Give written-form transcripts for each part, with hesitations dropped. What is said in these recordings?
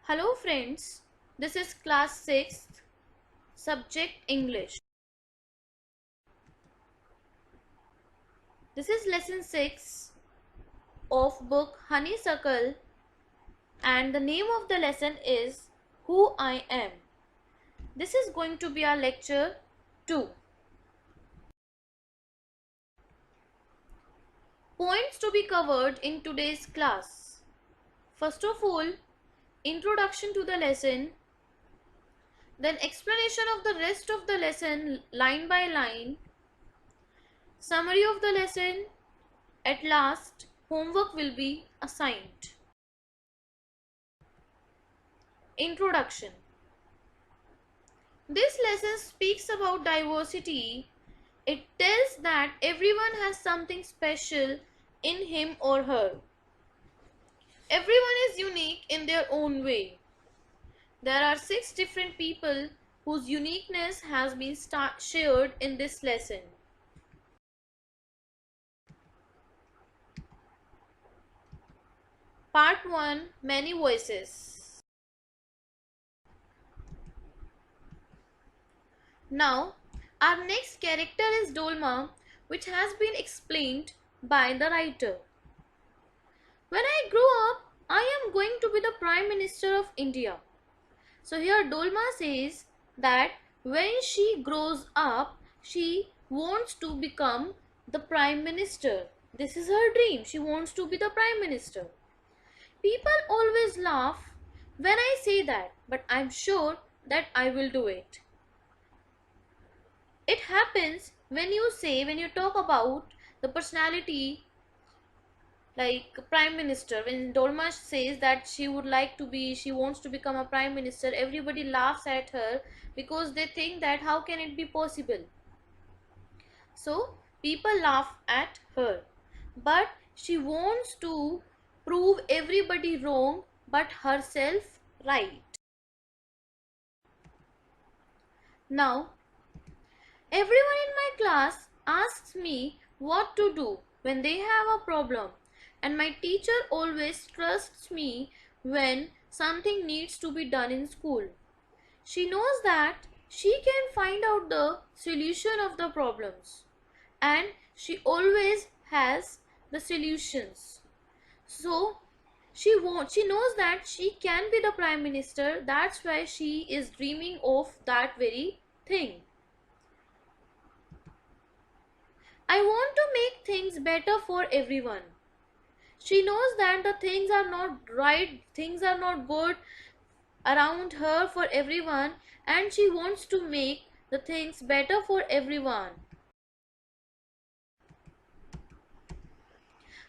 Hello friends, this is class 6th, subject English. This is lesson 6 of book Honeysuckle and the name of the lesson is Who I Am. This is going to be our lecture 2. Points to be covered in today's class. First of all, introduction to the lesson, then explanation of the rest of the lesson line by line, summary of the lesson. At last, homework will be assigned. Introduction. This lesson speaks about diversity. It tells that everyone has something special in him or her. Everyone is unique in their own way. There are 6 different people whose uniqueness has been shared in this lesson. Part 1, Many Voices. Now, our next character is Dolma, which has been explained by the writer. When I grow up, I am going to be the Prime Minister of India. So here Dolma says that when she grows up, she wants to become the Prime Minister. This is her dream. She wants to be the Prime Minister. People always laugh when I say that, but I'm sure that I will do it. It happens when you talk about the personality like Prime Minister. When Dolma says that she wants to become a Prime Minister, everybody laughs at her because they think that how can it be possible? So people laugh at her. But she wants to prove everybody wrong but herself right. Now, everyone in my class asks me what to do when they have a problem, and my teacher always trusts me when something needs to be done in school. She knows that she can find out the solution of the problems, and she always has the solutions. So she knows that she can be the Prime Minister. That's why she is dreaming of that very thing. I want to make things better for everyone. She knows that the things are not right, things are not good around her for everyone, and she wants to make the things better for everyone.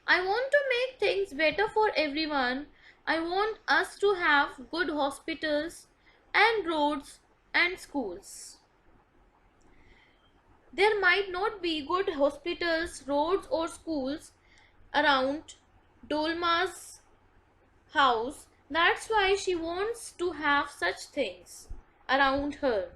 I want to make things better for everyone. I want us to have good hospitals and roads and schools. There might not be good hospitals, roads or schools around Dolma's house. That's why she wants to have such things around her.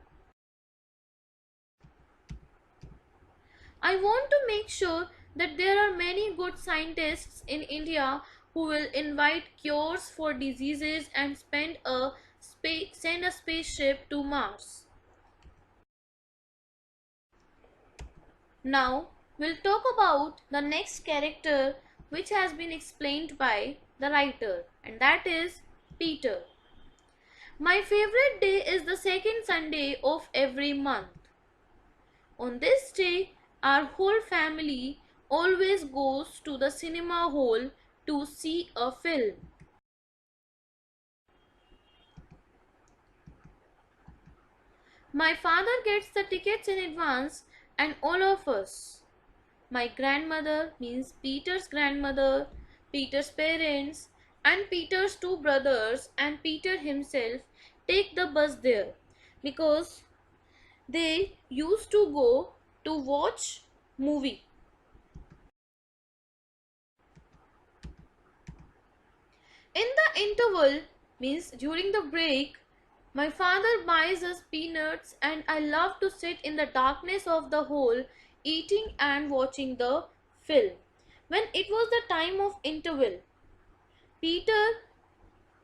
I want to make sure that there are many good scientists in India who will invite cures for diseases and send a spaceship to Mars. Now we'll talk about the next character which has been explained by the writer, and that is Peter. My favorite day is the second Sunday of every month. On this day, our whole family always goes to the cinema hall to see a film. My father gets the tickets in advance, and all of us, my grandmother means Peter's grandmother, Peter's parents, and Peter's 2 brothers, and Peter himself take the bus there because they used to go to watch movie. In the interval means during the break, my father buys us peanuts, and I love to sit in the darkness of the hall eating and watching the film. When it was the time of interval, Peter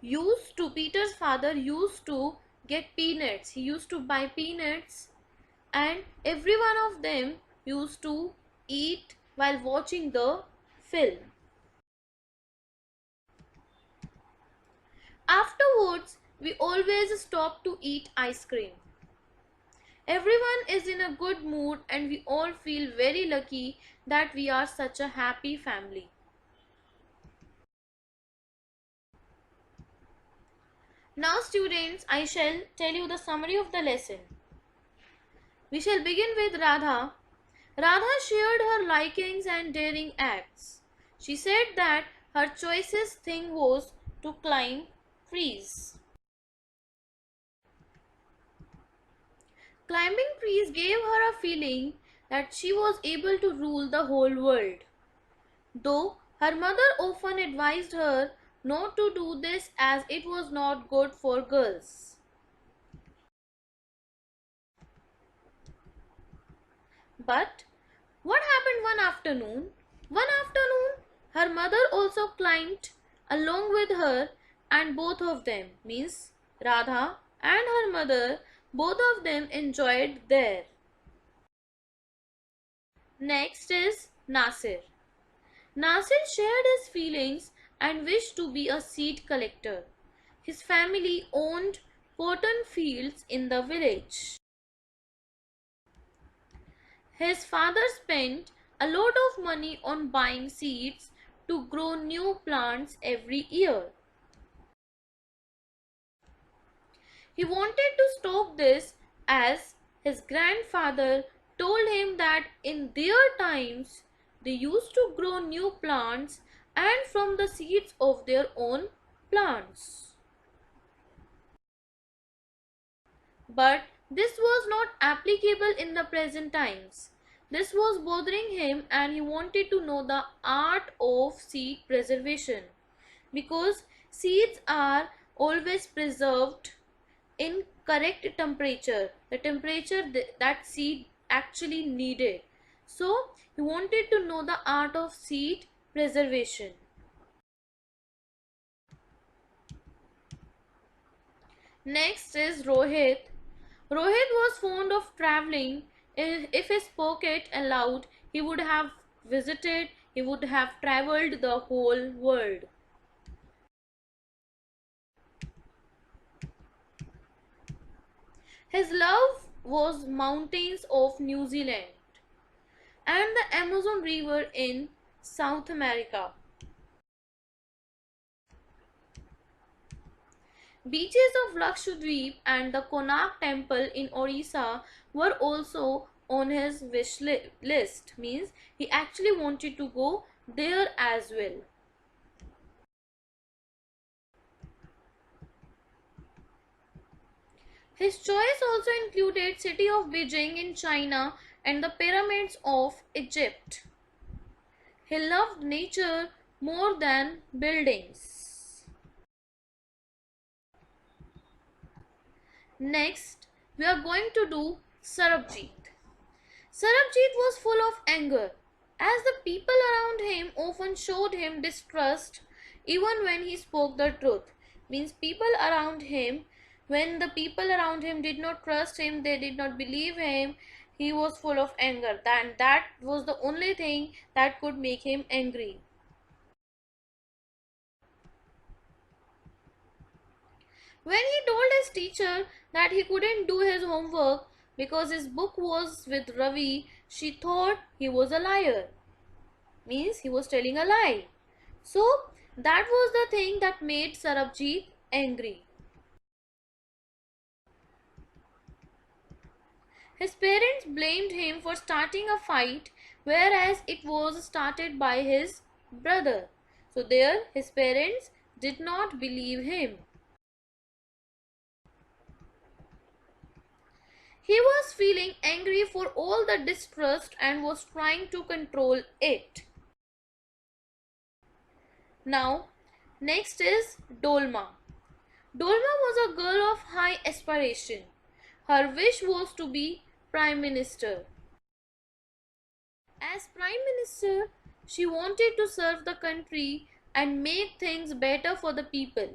Peter's father used to get peanuts. He used to buy peanuts, and every one of them used to eat while watching the film. Afterwards, we always stop to eat ice cream. Everyone is in a good mood, and we all feel very lucky that we are such a happy family. Now, students, I shall tell you the summary of the lesson. We shall begin with Radha. Radha shared her likings and daring acts. She said that her choicest thing was to climb trees. Climbing trees gave her a feeling that she was able to rule the whole world. Though her mother often advised her not to do this as it was not good for girls. But what happened one afternoon? One afternoon, her mother also climbed along with her, and both of them, means Radha and her mother, both of them enjoyed there. Next is Nasir. Nasir shared his feelings and wished to be a seed collector. His family owned cotton fields in the village. His father spent a lot of money on buying seeds to grow new plants every year. He wanted to stop this as his grandfather told him that in their times they used to grow new plants and from the seeds of their own plants. But this was not applicable in the present times. This was bothering him and he wanted to know the art of seed preservation, because seeds are always preserved in correct temperature, the temperature that seed actually needed. So he wanted to know the art of seed preservation. Next is Rohit. Rohit was fond of traveling. If his pocket allowed, he would have visited, he would have traveled the whole world. His love was mountains of New Zealand and the Amazon River in South America. Beaches of Lakshadweep and the Konark Temple in Orissa were also on his list. Means he actually wanted to go there as well. His choice also included city of Beijing in China and the pyramids of Egypt. He loved nature more than buildings. Next, we are going to do Sarabjit. Sarabjit was full of anger, as the people around him often showed him distrust even when he spoke the truth. Means people around him, when the people around him did not trust him, they did not believe him, he was full of anger. That was the only thing that could make him angry. When he told his teacher that he couldn't do his homework because his book was with Ravi, she thought he was a liar. Means he was telling a lie. So that was the thing that made Sarabjit angry. His parents blamed him for starting a fight, whereas it was started by his brother. So there his parents did not believe him. He was feeling angry for all the distrust and was trying to control it. Now, next is Dolma. Dolma was a girl of high aspiration. Her wish was to be Prime Minister. As Prime Minister, she wanted to serve the country and make things better for the people.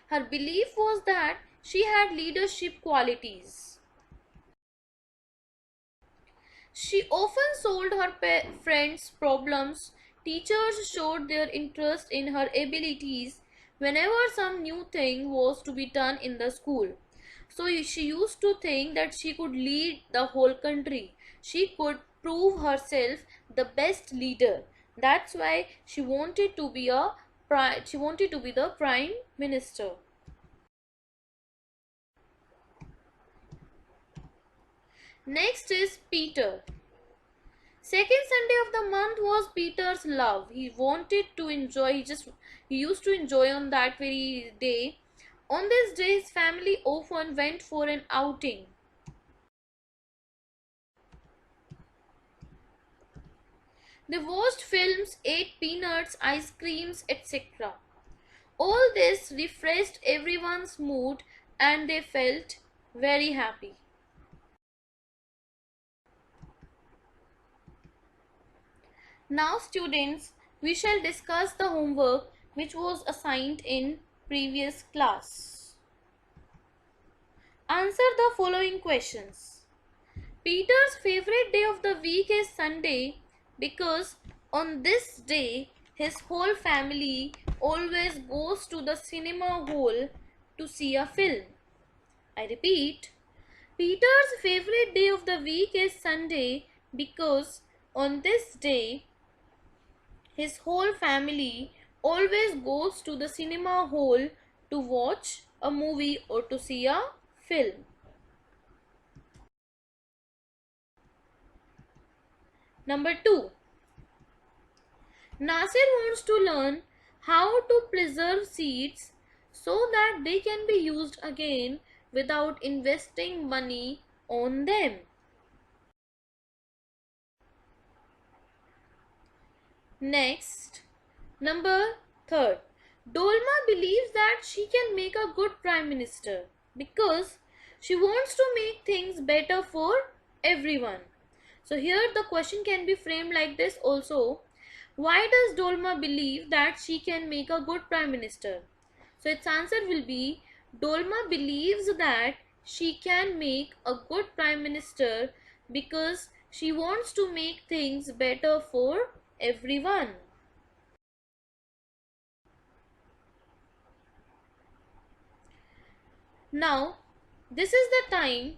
Her belief was that she had leadership qualities. She often solved her friends' problems. Teachers showed their interest in her abilities whenever some new thing was to be done in the school. So she used to think that she could lead the whole country. She could prove herself the best leader. That's why she wanted to be the prime minister. Next is Peter. Second Sunday of the month was Peter's love. He wanted to enjoy, he used to enjoy on that very day. On this day, his family often went for an outing. They watched films, ate peanuts, ice creams, etc. All this refreshed everyone's mood and they felt very happy. Now, students, we shall discuss the homework which was assigned in previous class. Answer the following questions. Peter's favorite day of the week is Sunday because on this day his whole family always goes to the cinema hall to see a film. I repeat, Peter's favorite day of the week is Sunday because on this day his whole family always goes to the cinema hall to watch a movie or to see a film. Number 2. Nasir wants to learn how to preserve seeds so that they can be used again without investing money on them. Next, number 3. Dolma believes that she can make a good prime minister because she wants to make things better for everyone. So here the question can be framed like this also. Why does Dolma believe that she can make a good prime minister? So its answer will be Dolma believes that she can make a good prime minister because she wants to make things better for everyone. Now, this is the time